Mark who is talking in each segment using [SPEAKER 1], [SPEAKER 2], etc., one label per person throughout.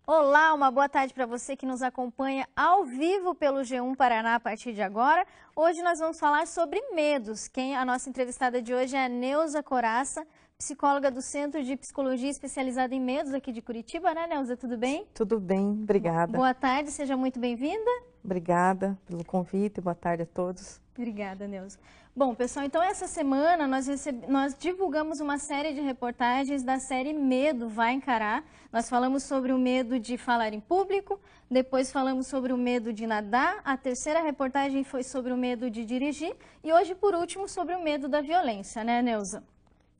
[SPEAKER 1] Olá, uma boa tarde para você que nos acompanha ao vivo pelo G1 Paraná a partir de agora. Hoje nós vamos falar sobre medos. A nossa entrevistada de hoje é a Neuza Coraça, psicóloga do Centro de Psicologia especializada em medos aqui de Curitiba, né, Neuza? Tudo bem?
[SPEAKER 2] Tudo bem, obrigada.
[SPEAKER 1] Boa tarde, seja muito bem-vinda.
[SPEAKER 2] Obrigada pelo convite, boa tarde a todos.
[SPEAKER 1] Obrigada, Neuza. Bom, pessoal, então essa semana nós divulgamos uma série de reportagens da série Medo Vai Encarar. Nós falamos sobre o medo de falar em público, depois falamos sobre o medo de nadar, a terceira reportagem foi sobre o medo de dirigir e hoje, por último, sobre o medo da violência, né, Neuza?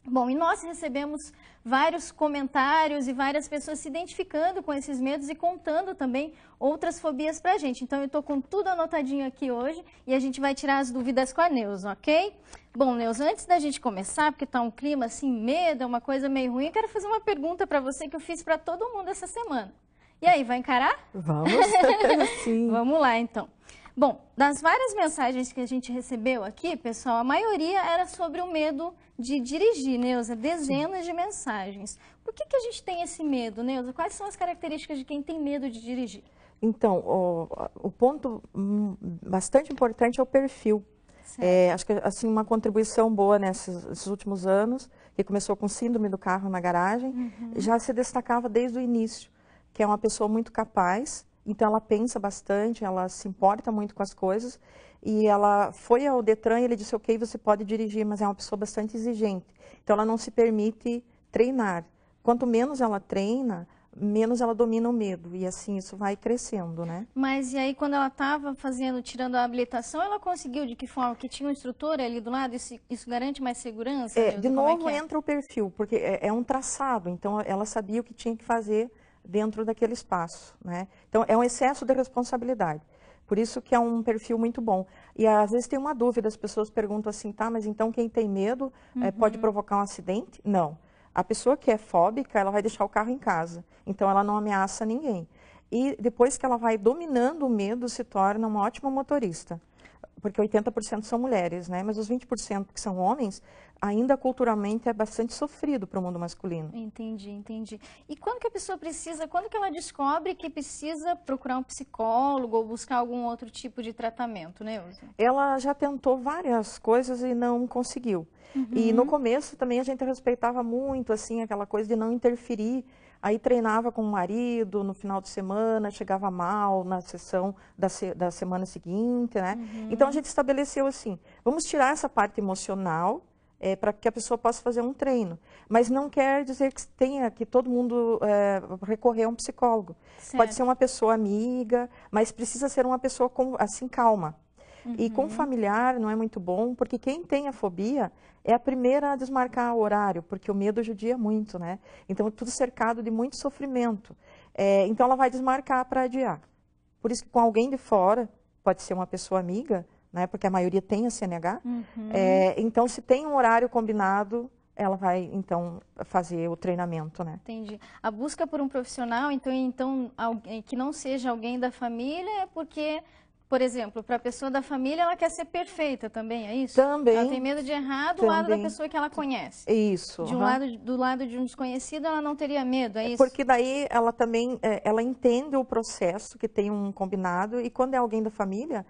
[SPEAKER 1] Bom, e nós recebemos vários comentários e várias pessoas se identificando com esses medos e contando também outras fobias pra gente. Então eu tô com tudo anotadinho aqui hoje e a gente vai tirar as dúvidas com a Neuza, ok? Bom, Neuza, antes da gente começar, porque tá um clima assim, medo, é uma coisa meio ruim, eu quero fazer uma pergunta pra você que eu fiz pra todo mundo essa semana. E aí, vai encarar?
[SPEAKER 2] Vamos, sim.
[SPEAKER 1] Vamos lá, então. Bom, das várias mensagens que a gente recebeu aqui, pessoal, a maioria era sobre o medo de dirigir, Neuza, dezenas de mensagens. Por que a gente tem esse medo, Neuza? Quais são as características de quem tem medo de dirigir?
[SPEAKER 2] Então, o ponto bastante importante é o perfil. Acho que assim, uma contribuição boa nesses últimos anos, que começou com síndrome do carro na garagem, já se destacava desde o início, que é uma pessoa muito capaz. Então, ela pensa bastante, ela se importa muito com as coisas e ela foi ao Detran e ele disse, ok, você pode dirigir, mas é uma pessoa bastante exigente. Então, ela não se permite treinar. Quanto menos ela treina, menos ela domina o medo e assim isso vai crescendo, né?
[SPEAKER 1] Mas e aí, quando ela estava tirando a habilitação, ela conseguiu de que forma? Que tinha um instrutor ali do lado? Isso garante mais segurança? Neuza?
[SPEAKER 2] De novo,
[SPEAKER 1] é?
[SPEAKER 2] entra o perfil, porque é um traçado, então ela sabia o que tinha que fazer dentro daquele espaço, né? Então, é um excesso de responsabilidade. Por isso que é um perfil muito bom. E às vezes tem uma dúvida, as pessoas perguntam assim, tá, mas então quem tem medo pode provocar um acidente? Não. A pessoa que é fóbica, ela vai deixar o carro em casa. Então, ela não ameaça ninguém. E depois que ela vai dominando o medo, se torna uma ótima motorista. Porque 80% são mulheres, né? Mas os 20% que são homens, ainda culturalmente é bastante sofrido para o mundo masculino.
[SPEAKER 1] Entendi. E quando que a pessoa quando que ela descobre que precisa procurar um psicólogo ou buscar algum outro tipo de tratamento, né, Neuza?
[SPEAKER 2] Ela já tentou várias coisas e não conseguiu. E no começo também a gente respeitava muito, assim, aquela coisa de não interferir. Aí treinava com o marido no final de semana, chegava mal na sessão da semana seguinte, né? Então a gente estabeleceu assim, vamos tirar essa parte emocional para que a pessoa possa fazer um treino. Mas não quer dizer que todo mundo recorrer a um psicólogo.
[SPEAKER 1] Certo.
[SPEAKER 2] Pode ser uma pessoa amiga, mas precisa ser uma pessoa assim calma. E com familiar não é muito bom, porque quem tem a fobia é a primeira a desmarcar o horário, porque o medo judia muito, né? Então, tudo cercado de muito sofrimento. Então, ela vai desmarcar para adiar. Por isso que com alguém de fora, pode ser uma pessoa amiga, né? Porque a maioria tem a CNH. Então, se tem um horário combinado, ela vai, então, fazer o treinamento, né?
[SPEAKER 1] Entendi. A busca por um profissional, então que não seja alguém da família, é porque... Por exemplo, para a pessoa da família, ela quer ser perfeita também, é isso?
[SPEAKER 2] Também.
[SPEAKER 1] Ela tem medo de errar do lado da pessoa que ela conhece.
[SPEAKER 2] Isso.
[SPEAKER 1] Do lado de um desconhecido, ela não teria medo, é isso?
[SPEAKER 2] Porque daí ela também, ela entende o processo, que tem um combinado, e quando é alguém da família,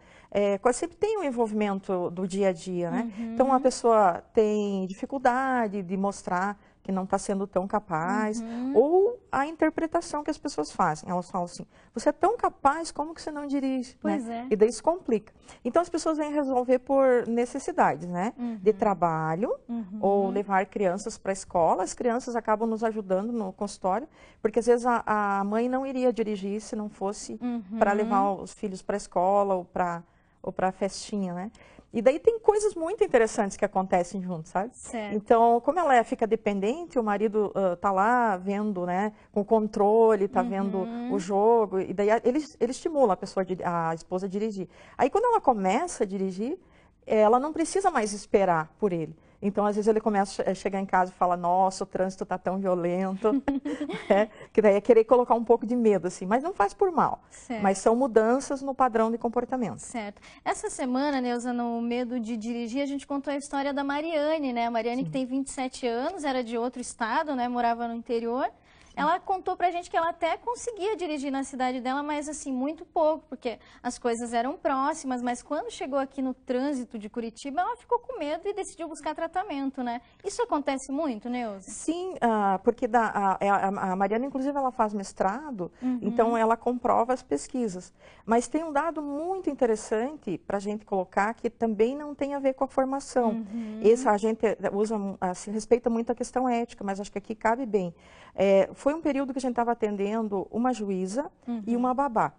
[SPEAKER 2] quase sempre tem um envolvimento do dia a dia, né? Então, a pessoa tem dificuldade de mostrar que não está sendo tão capaz, ou a interpretação que as pessoas fazem. Elas falam assim, você é tão capaz, como que você não dirige?
[SPEAKER 1] Pois
[SPEAKER 2] né?
[SPEAKER 1] é.
[SPEAKER 2] E daí isso complica. Então, as pessoas vêm resolver por necessidades, né? De trabalho, ou levar crianças para a escola. As crianças acabam nos ajudando no consultório, porque às vezes a mãe não iria dirigir se não fosse para levar os filhos para a escola ou para a festinha, né? E daí tem coisas muito interessantes que acontecem juntos, sabe?
[SPEAKER 1] Certo.
[SPEAKER 2] Então, como ela fica dependente, o marido tá lá vendo, né, com controle, tá vendo o jogo, e daí ele estimula a esposa a dirigir. Aí quando ela começa a dirigir, ela não precisa mais esperar por ele. Então, às vezes, ele começa a chegar em casa e fala, nossa, o trânsito está tão violento, que daí é querer colocar um pouco de medo, assim, mas não faz por mal.
[SPEAKER 1] Certo.
[SPEAKER 2] Mas são mudanças no padrão de comportamento.
[SPEAKER 1] Certo. Essa semana, Neuza, no Medo de Dirigir, a gente contou a história da Mariane, né? A Mariane, que tem 27 anos, era de outro estado, né? Morava no interior. Ela contou pra gente que ela até conseguia dirigir na cidade dela, mas assim, muito pouco, porque as coisas eram próximas, mas quando chegou aqui no trânsito de Curitiba, ela ficou com medo e decidiu buscar tratamento, né? Isso acontece muito, Neuza?
[SPEAKER 2] Sim, porque a Mariana, inclusive, ela faz mestrado, então ela comprova as pesquisas. Mas tem um dado muito interessante para a gente colocar que também não tem a ver com a formação. Esse a gente usa, assim, respeita muito a questão ética, mas acho que aqui cabe bem. Foi um período que a gente estava atendendo uma juíza e uma babá.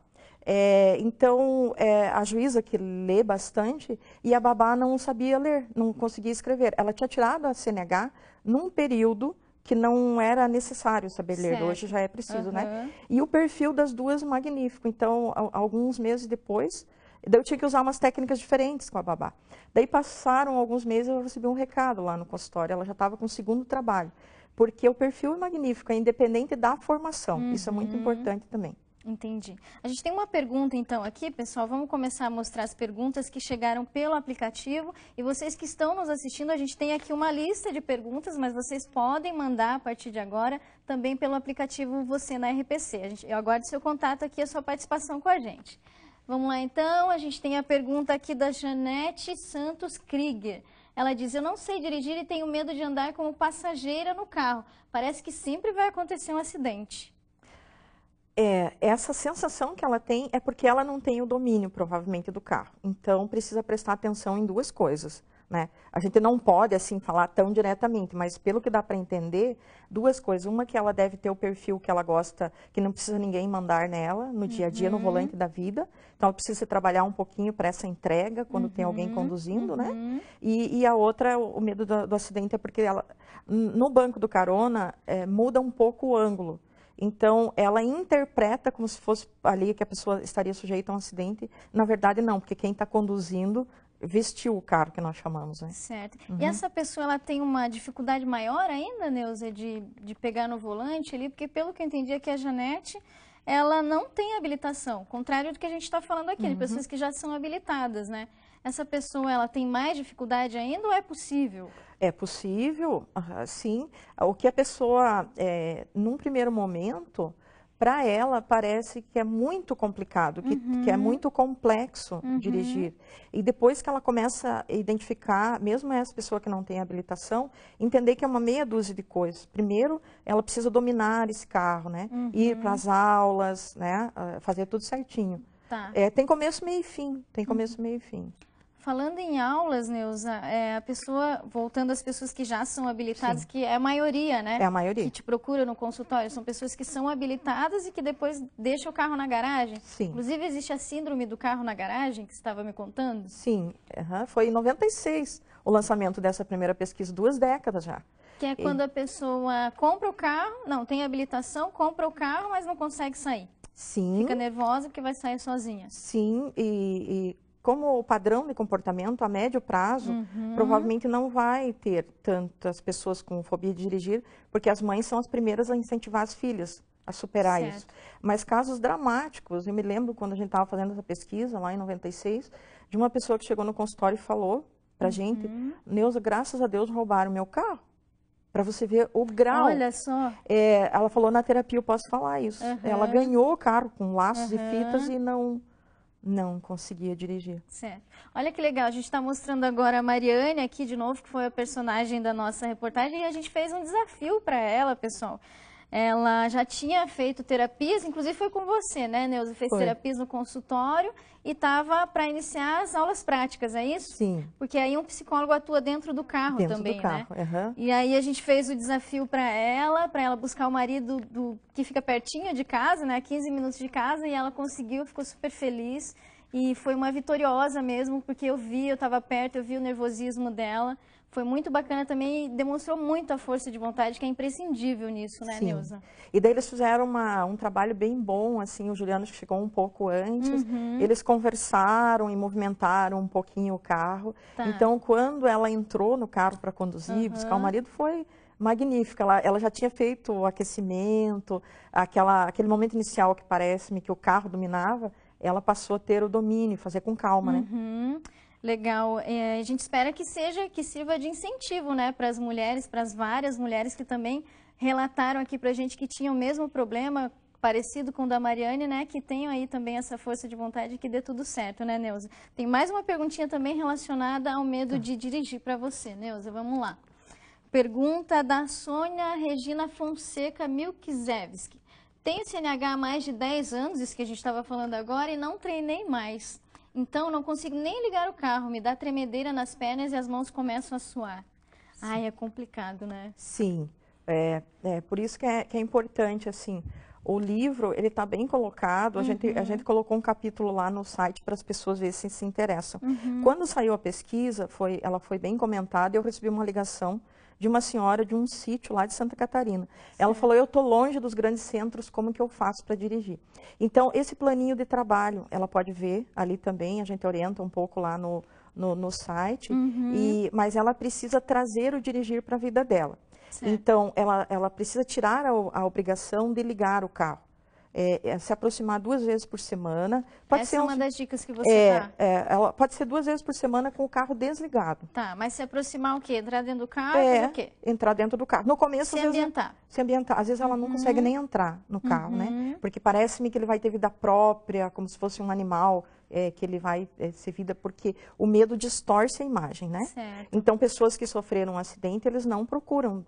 [SPEAKER 2] Então, a juíza que lê bastante e a babá não sabia ler, não conseguia escrever. Ela tinha tirado a CNH num período que não era necessário saber ler, hoje já é preciso, né? E o perfil das duas magnífico. Então, alguns meses depois, eu tinha que usar umas técnicas diferentes com a babá. Daí passaram alguns meses, eu recebi um recado lá no consultório, ela já estava com o segundo trabalho, porque o perfil é magnífico, é independente da formação. Isso é muito importante também.
[SPEAKER 1] Entendi. A gente tem uma pergunta, então, aqui, pessoal. Vamos começar a mostrar as perguntas que chegaram pelo aplicativo. E vocês que estão nos assistindo, a gente tem aqui uma lista de perguntas, mas vocês podem mandar, a partir de agora, também pelo aplicativo Você na RPC. Eu aguardo seu contato aqui, a sua participação com a gente. Vamos lá, então. A gente tem a pergunta aqui da Janete Santos Krieger. Ela diz, eu não sei dirigir e tenho medo de andar como passageira no carro. Parece que sempre vai acontecer um acidente.
[SPEAKER 2] Essa sensação que ela tem é porque ela não tem o domínio, provavelmente, do carro. Então, precisa prestar atenção em duas coisas, né? A gente não pode, assim, falar tão diretamente, mas pelo que dá para entender, duas coisas. Uma, que ela deve ter o perfil que ela gosta, que não precisa ninguém mandar nela, no dia a dia, no volante da vida. Então, ela precisa trabalhar um pouquinho para essa entrega, quando tem alguém conduzindo, né? E a outra, o medo do acidente, é porque ela, no banco do carona, muda um pouco o ângulo. Então, ela interpreta como se fosse ali que a pessoa estaria sujeita a um acidente. Na verdade, não, porque quem está conduzindo vestiu o carro que nós chamamos, né?
[SPEAKER 1] Certo. E essa pessoa, ela tem uma dificuldade maior ainda, Neuza, de pegar no volante ali? Porque, pelo que eu entendi aqui, a Janete, ela não tem habilitação. Contrário do que a gente está falando aqui, de pessoas que já são habilitadas, né? Essa pessoa, ela tem mais dificuldade ainda ou é possível?
[SPEAKER 2] É possível, sim. O que a pessoa, num primeiro momento, para ela parece que é muito complicado, que é muito complexo dirigir. E depois que ela começa a identificar, mesmo essa pessoa que não tem habilitação, entender que é uma meia dúzia de coisas. Primeiro, ela precisa dominar esse carro, né? Ir para as aulas, né? Fazer tudo certinho.
[SPEAKER 1] Tá.
[SPEAKER 2] Tem começo, meio e fim. Tem começo, meio e fim.
[SPEAKER 1] Falando em aulas, Neuza, a pessoa, voltando às pessoas que já são habilitadas, que é a maioria, né?
[SPEAKER 2] É a maioria.
[SPEAKER 1] Que te procura no consultório, são pessoas que são habilitadas e que depois deixam o carro na garagem.
[SPEAKER 2] Sim.
[SPEAKER 1] Inclusive, existe a síndrome do carro na garagem, que você estava me contando?
[SPEAKER 2] Sim, foi em 96 o lançamento dessa primeira pesquisa, 2 décadas já.
[SPEAKER 1] Que é quando a pessoa compra o carro, não, tem habilitação, compra o carro, mas não consegue sair.
[SPEAKER 2] Sim.
[SPEAKER 1] Fica nervosa porque vai sair sozinha.
[SPEAKER 2] Sim, como o padrão de comportamento a médio prazo, provavelmente não vai ter tantas pessoas com fobia de dirigir, porque as mães são as primeiras a incentivar as filhas a superar isso. Mas casos dramáticos, eu me lembro quando a gente estava fazendo essa pesquisa, lá em 96, de uma pessoa que chegou no consultório e falou pra gente, Neuza, graças a Deus roubaram meu carro. Para você ver o grau.
[SPEAKER 1] Olha só.
[SPEAKER 2] Ela falou, na terapia eu posso falar isso. Ela ganhou o carro com laços e fitas e não conseguia dirigir.
[SPEAKER 1] Certo. Olha que legal, a gente está mostrando agora a Mariane aqui de novo, que foi a personagem da nossa reportagem, e a gente fez um desafio para ela, pessoal. Ela já tinha feito terapias, inclusive foi com você, né, Neuza? Fez terapias no consultório e estava para iniciar as aulas práticas, é isso?
[SPEAKER 2] Sim.
[SPEAKER 1] Porque aí um psicólogo atua dentro do carro também,
[SPEAKER 2] do carro,
[SPEAKER 1] né? E aí a gente fez o desafio para ela buscar o marido que fica pertinho de casa, né, 15 minutos de casa, e ela conseguiu, ficou super feliz. E foi uma vitoriosa mesmo, porque eu estava perto, eu vi o nervosismo dela. Foi muito bacana também e demonstrou muito a força de vontade, que é imprescindível nisso, né, Neuza?
[SPEAKER 2] E daí eles fizeram um trabalho bem bom, assim, o Juliano chegou um pouco antes, eles conversaram e movimentaram um pouquinho o carro. Então, quando ela entrou no carro para conduzir, buscar o marido, foi magnífica. Ela já tinha feito o aquecimento, aquele momento inicial que parece-me que o carro dominava, ela passou a ter o domínio, fazer com calma, né?
[SPEAKER 1] Legal. A gente espera que sirva de incentivo, né, para as mulheres, para as várias mulheres que também relataram aqui para a gente que tinham o mesmo problema, parecido com o da Mariane, né, que tenham aí também essa força de vontade que dê tudo certo, né, Neuza? Tem mais uma perguntinha também relacionada ao medo de dirigir para você, Neuza, vamos lá. Pergunta da Sônia Regina Fonseca Milkzewski. Tenho CNH há mais de 10 anos, isso que a gente estava falando agora, e não treinei mais. Então, não consigo nem ligar o carro, me dá tremedeira nas pernas e as mãos começam a suar. Sim. Ai, é complicado, né?
[SPEAKER 2] Sim, por isso que é importante, assim, o livro, ele está bem colocado, a gente colocou um capítulo lá no site para as pessoas verem se interessam. Quando saiu a pesquisa, ela foi bem comentada, eu recebi uma ligação de uma senhora de um sítio lá de Santa Catarina. Ela falou, eu estou longe dos grandes centros, como que eu faço para dirigir? Então, esse planinho de trabalho, ela pode ver ali também, a gente orienta um pouco lá no site, mas ela precisa trazer o dirigir para a vida dela. Certo. Então, ela precisa tirar a obrigação de ligar o carro. Se aproximar 2 vezes por semana.
[SPEAKER 1] Essa é uma das dicas que você dá?
[SPEAKER 2] Ela pode ser 2 vezes por semana com o carro desligado.
[SPEAKER 1] Tá, mas se aproximar o quê? Entrar dentro do carro? Fazer o quê?
[SPEAKER 2] Entrar dentro do carro. No começo,
[SPEAKER 1] se ambientar.
[SPEAKER 2] Se ambientar. Às vezes ela não consegue nem entrar no carro, né? Porque parece-me que ele vai ter vida própria, como se fosse um animal, que ele vai ser vida, porque o medo distorce a imagem, né?
[SPEAKER 1] Certo.
[SPEAKER 2] Então, pessoas que sofreram um acidente, eles não procuram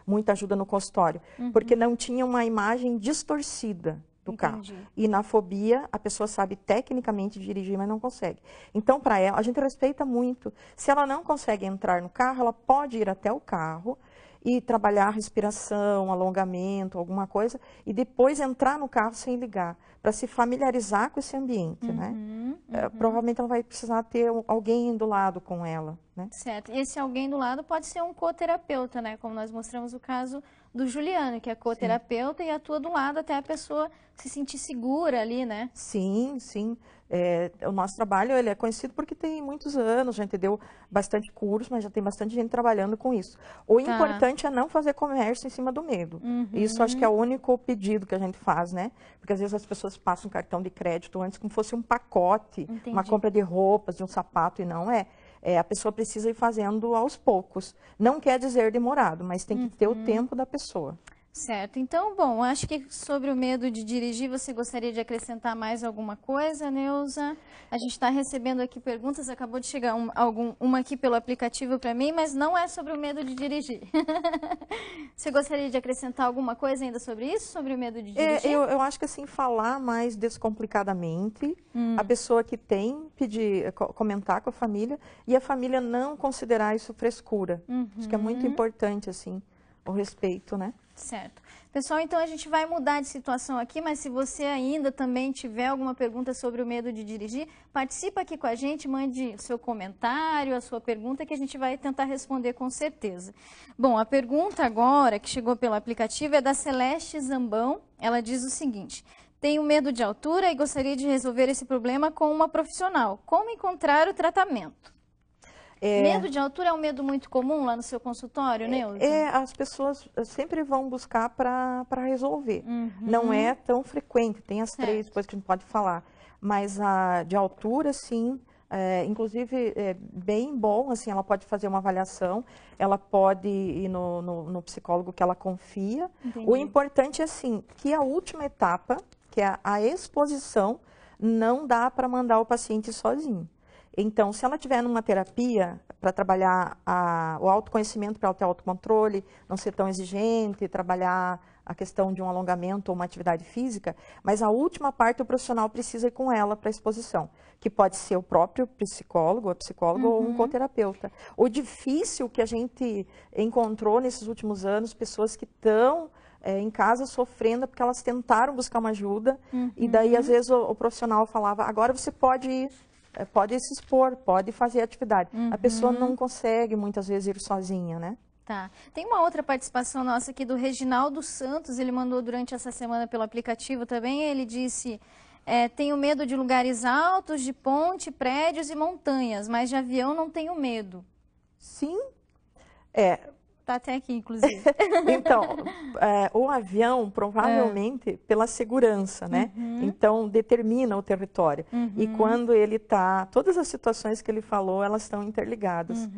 [SPEAKER 2] muita ajuda no consultório, porque não tinham uma imagem distorcida do carro. E na fobia, a pessoa sabe tecnicamente dirigir, mas não consegue. Então, para ela, a gente respeita muito. Se ela não consegue entrar no carro, ela pode ir até o carro e trabalhar respiração, alongamento, alguma coisa, e depois entrar no carro sem ligar, para se familiarizar com esse ambiente, né? Provavelmente ela vai precisar ter alguém do lado com ela, né?
[SPEAKER 1] Certo. Esse alguém do lado pode ser um coterapeuta, né? Como nós mostramos o caso do Juliano, que é coterapeuta e atua do lado até a pessoa se sentir segura ali, né?
[SPEAKER 2] Sim, sim. O nosso trabalho ele é conhecido porque tem muitos anos, a gente deu bastante curso, mas já tem bastante gente trabalhando com isso. O importante é não fazer comércio em cima do medo. Isso acho que é o único pedido que a gente faz, né? Porque às vezes as pessoas passam cartão de crédito antes como fosse um pacote, uma compra de roupas, de um sapato, e não é. A pessoa precisa ir fazendo aos poucos. Não quer dizer demorado, mas tem que ter o tempo da pessoa.
[SPEAKER 1] Certo. Então, bom, acho que sobre o medo de dirigir, você gostaria de acrescentar mais alguma coisa, Neuza? A gente está recebendo aqui perguntas, acabou de chegar uma aqui pelo aplicativo para mim, mas não é sobre o medo de dirigir. Você gostaria de acrescentar alguma coisa ainda sobre isso, sobre o medo de dirigir?
[SPEAKER 2] Eu acho que assim, falar mais descomplicadamente, a pessoa que tem, comentar com a família, e a família não considerar isso frescura. Acho que é muito importante, assim, o respeito, né?
[SPEAKER 1] Certo. Pessoal, então a gente vai mudar de situação aqui, mas se você ainda também tiver alguma pergunta sobre o medo de dirigir, participa aqui com a gente, mande o seu comentário, a sua pergunta, que a gente vai tentar responder com certeza. Bom, a pergunta agora, que chegou pelo aplicativo, é da Celeste Zambão. Ela diz o seguinte: tenho medo de altura e gostaria de resolver esse problema com uma profissional. Como encontrar o tratamento? Medo de altura é um medo muito comum lá no seu consultório, Neuza?
[SPEAKER 2] As pessoas sempre vão buscar para resolver. Não é tão frequente, tem as 3 coisas que a gente pode falar. Mas a de altura, sim, inclusive é bem bom, assim, ela pode fazer uma avaliação, ela pode ir no psicólogo que ela confia.
[SPEAKER 1] Entendi.
[SPEAKER 2] O importante é, assim, que a última etapa, que é a exposição, não dá para mandar o paciente sozinho. Então, se ela tiver numa terapia para trabalhar o autoconhecimento, para ela ter autocontrole, não ser tão exigente, trabalhar a questão de um alongamento ou uma atividade física, mas a última parte o profissional precisa ir com ela para a exposição, que pode ser o próprio psicólogo, a psicóloga ou um coterapeuta. O difícil que a gente encontrou nesses últimos anos, pessoas que estão em casa sofrendo porque elas tentaram buscar uma ajuda e daí às vezes o profissional falava, agora você pode se expor, pode fazer atividade. A pessoa não consegue, muitas vezes, ir sozinha, né?
[SPEAKER 1] Tá. Tem uma outra participação nossa aqui do Reginaldo Santos, ele mandou durante essa semana pelo aplicativo também, ele disse, tenho medo de lugares altos, de ponte, prédios e montanhas, mas de avião não tenho medo.
[SPEAKER 2] Sim,
[SPEAKER 1] tá até aqui, inclusive.
[SPEAKER 2] Então, o avião, provavelmente, pela segurança, né? Então, determina o território. E quando ele está... Todas as situações que ele falou, elas estão interligadas.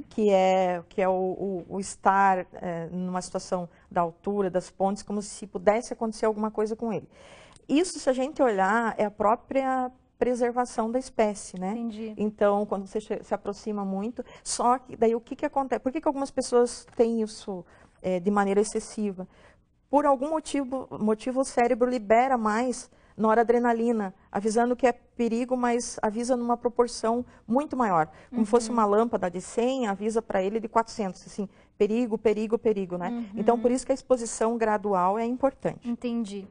[SPEAKER 2] Que é o estar numa situação da altura, das pontes, como se pudesse acontecer alguma coisa com ele. Isso, se a gente olhar, é a própria preservação da espécie, né?
[SPEAKER 1] Entendi.
[SPEAKER 2] Então, quando você se aproxima muito, só que daí o que acontece? Por que algumas pessoas têm isso de maneira excessiva? Por algum motivo o cérebro libera mais noradrenalina, avisando que é perigo, mas avisa numa proporção muito maior. Como fosse uma lâmpada de 100, avisa para ele de 400, assim, perigo, perigo, perigo, né? Então, por isso que a exposição gradual é importante.
[SPEAKER 1] Entendi.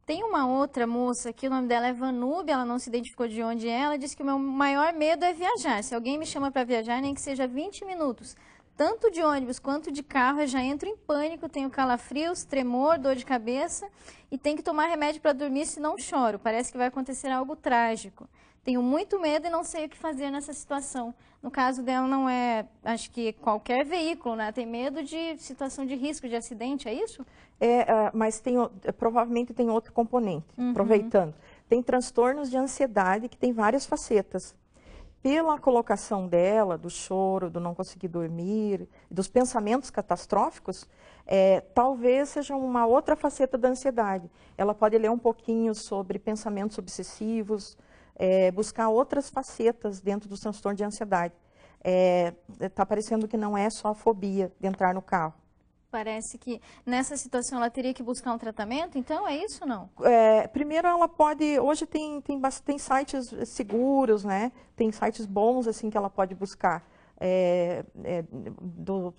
[SPEAKER 1] Tem uma outra moça aqui, o nome dela é Vanúbia, ela não se identificou de onde é, ela disse que o meu maior medo é viajar. Se alguém me chama para viajar, nem que seja 20 minutos, tanto de ônibus quanto de carro, eu já entro em pânico, tenho calafrios, tremor, dor de cabeça e tenho que tomar remédio para dormir, senão choro. Parece que vai acontecer algo trágico. Tenho muito medo e não sei o que fazer nessa situação. No caso dela, não é, acho que qualquer veículo, né? Tem medo de situação de risco, de acidente, é isso?
[SPEAKER 2] Mas provavelmente tem outro componente, aproveitando. Tem transtornos de ansiedade que tem várias facetas. Pela colocação dela, do choro, do não conseguir dormir, dos pensamentos catastróficos, talvez seja uma outra faceta da ansiedade. Ela pode ler um pouquinho sobre pensamentos obsessivos, buscar outras facetas dentro do transtorno de ansiedade. Está parecendo que não é só a fobia de entrar no carro.
[SPEAKER 1] Parece que nessa situação ela teria que buscar um tratamento, então é isso ou não?
[SPEAKER 2] Primeiro ela pode, hoje tem sites seguros, né? Tem sites bons assim que ela pode buscar.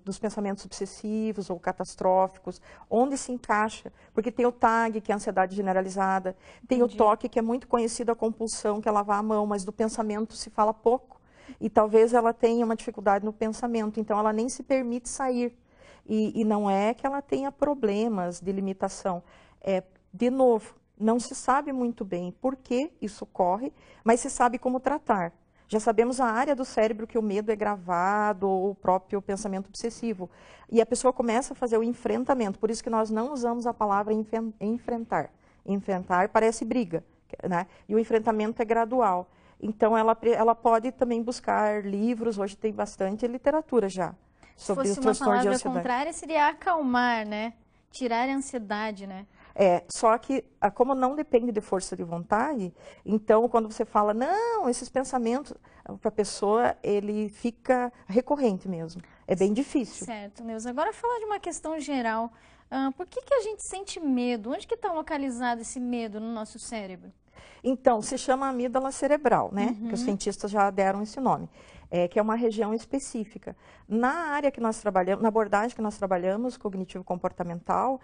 [SPEAKER 2] Dos pensamentos obsessivos ou catastróficos, onde se encaixa, porque tem o TAG, que é a ansiedade generalizada, tem o TOC, que é muito conhecido a compulsão, que é lavar a mão, mas do pensamento se fala pouco, e talvez ela tenha uma dificuldade no pensamento, então ela nem se permite sair, e não é que ela tenha problemas de limitação, de novo, não se sabe muito bem por que isso ocorre, mas se sabe como tratar. Já sabemos a área do cérebro que o medo é gravado, ou o próprio pensamento obsessivo. E a pessoa começa a fazer o enfrentamento, por isso que nós não usamos a palavra enfrentar. Enfrentar parece briga, né? E o enfrentamento é gradual. Então, ela pode também buscar livros, hoje tem bastante literatura já, sobre o transtorno de ansiedade. Se fosse uma palavra contrária,
[SPEAKER 1] seria acalmar, né? Tirar a ansiedade, né?
[SPEAKER 2] Só que, como não depende de força de vontade, então, quando você fala, não, esses pensamentos, para a pessoa, ele fica recorrente mesmo. É bem difícil.
[SPEAKER 1] Certo, Neuza. Agora, falar de uma questão geral. Por que a gente sente medo? Onde que está localizado esse medo no nosso cérebro?
[SPEAKER 2] Então, se chama amígdala cerebral, né? Que os cientistas já deram esse nome. Que é uma região específica. Na área que nós trabalhamos, na abordagem que nós trabalhamos, cognitivo-comportamental,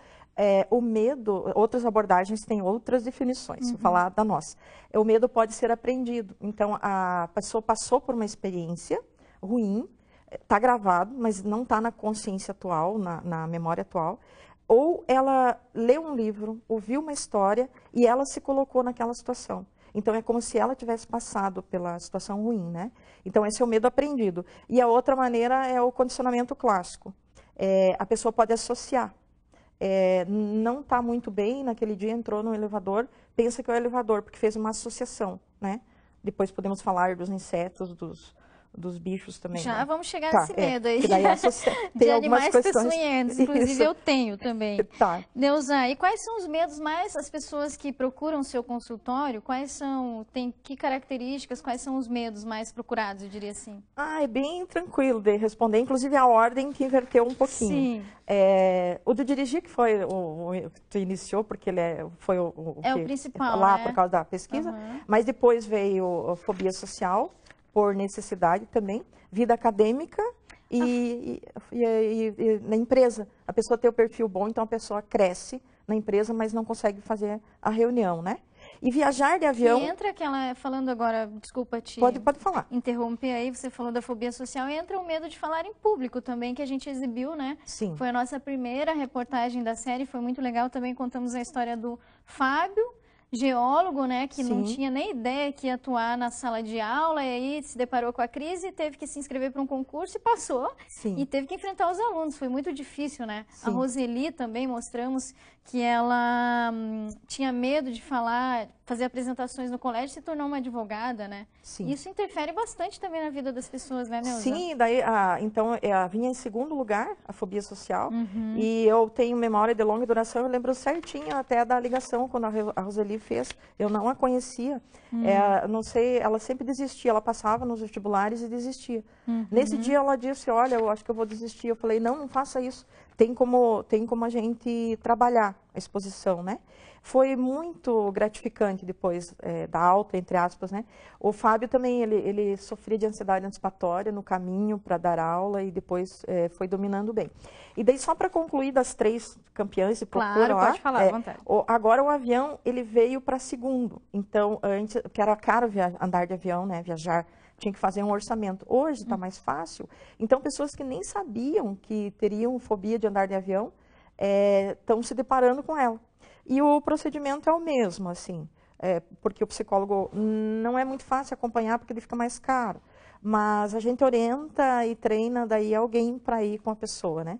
[SPEAKER 2] o medo, outras abordagens têm outras definições, vou falar da nossa. O medo pode ser aprendido. Então, a pessoa passou por uma experiência ruim, está gravado, mas não está na consciência atual, na memória atual, ou ela leu um livro, ouviu uma história e ela se colocou naquela situação. Então, é como se ela tivesse passado pela situação ruim, né? Então, esse é o medo aprendido. E a outra maneira é o condicionamento clássico. A pessoa pode associar. Não está muito bem, naquele dia entrou no elevador, pensa que é o elevador, porque fez uma associação, né? Depois podemos falar dos insetos, dos bichos também.
[SPEAKER 1] Já, né? Vamos chegar
[SPEAKER 2] Tá,
[SPEAKER 1] nesse medo aí.
[SPEAKER 2] Daí
[SPEAKER 1] de animais peçonhentos, inclusive isso. Eu tenho também.
[SPEAKER 2] Tá.
[SPEAKER 1] Neuza, e quais são os medos mais as pessoas que procuram o seu consultório? Que características, quais são os medos mais procurados, eu diria assim?
[SPEAKER 2] É bem tranquilo de responder, inclusive a ordem que inverteu um pouquinho.
[SPEAKER 1] Sim.
[SPEAKER 2] O do dirigir, que foi o que tu iniciou, porque ele foi o
[SPEAKER 1] principal,
[SPEAKER 2] lá,
[SPEAKER 1] né?
[SPEAKER 2] Por causa da pesquisa, mas depois veio a fobia social, por necessidade também, vida acadêmica e na empresa. A pessoa tem o perfil bom, então a pessoa cresce na empresa, mas não consegue fazer a reunião, né? E viajar de avião...
[SPEAKER 1] E entra aquela, falando agora, desculpa te
[SPEAKER 2] pode falar.
[SPEAKER 1] Interromper aí, você falou da fobia social, entra o medo de falar em público também, que a gente exibiu, né?
[SPEAKER 2] Sim.
[SPEAKER 1] Foi a nossa primeira reportagem da série, foi muito legal, também contamos a história do Fábio, geólogo, né, que não
[SPEAKER 2] Sim.
[SPEAKER 1] tinha nem ideia que ia atuar na sala de aula, e aí se deparou com a crise e teve que se inscrever para um concurso e passou, e
[SPEAKER 2] Sim,
[SPEAKER 1] teve que enfrentar os alunos, foi muito difícil, né? A
[SPEAKER 2] sim,
[SPEAKER 1] Roseli também mostramos que ela tinha medo de falar, fazer apresentações no colégio e se tornou uma advogada, né?
[SPEAKER 2] sim.
[SPEAKER 1] Isso interfere bastante também na vida das pessoas, né, Neuza?
[SPEAKER 2] Sim, daí, então, vinha em segundo lugar, a fobia social,
[SPEAKER 1] Uhum.
[SPEAKER 2] e eu tenho memória de longa duração, eu lembro certinho até da ligação, quando a Roseli fez, eu não a conhecia, não sei, ela sempre desistia, ela passava nos vestibulares e desistia. Nesse dia ela disse, olha, eu acho que eu vou desistir, eu falei, não, não faça isso, tem como a gente trabalhar a exposição, né? Foi muito gratificante depois da alta, entre aspas, né? O Fábio também, ele sofria de ansiedade antecipatória no caminho para dar aula e depois foi dominando bem. E daí, só para concluir das 3 campeãs de procura
[SPEAKER 1] Claro,
[SPEAKER 2] lá,
[SPEAKER 1] pode falar, à vontade.
[SPEAKER 2] agora o avião, ele veio para segundo. Então, antes, que era caro andar de avião, né? Viajar, tinha que fazer um orçamento. Hoje está mais fácil. Então, pessoas que nem sabiam que teriam fobia de andar de avião, estão se deparando com ela. E o procedimento é o mesmo, assim, porque o psicólogo não é muito fácil acompanhar porque ele fica mais caro. Mas a gente orienta e treina daí alguém para ir com a pessoa, né?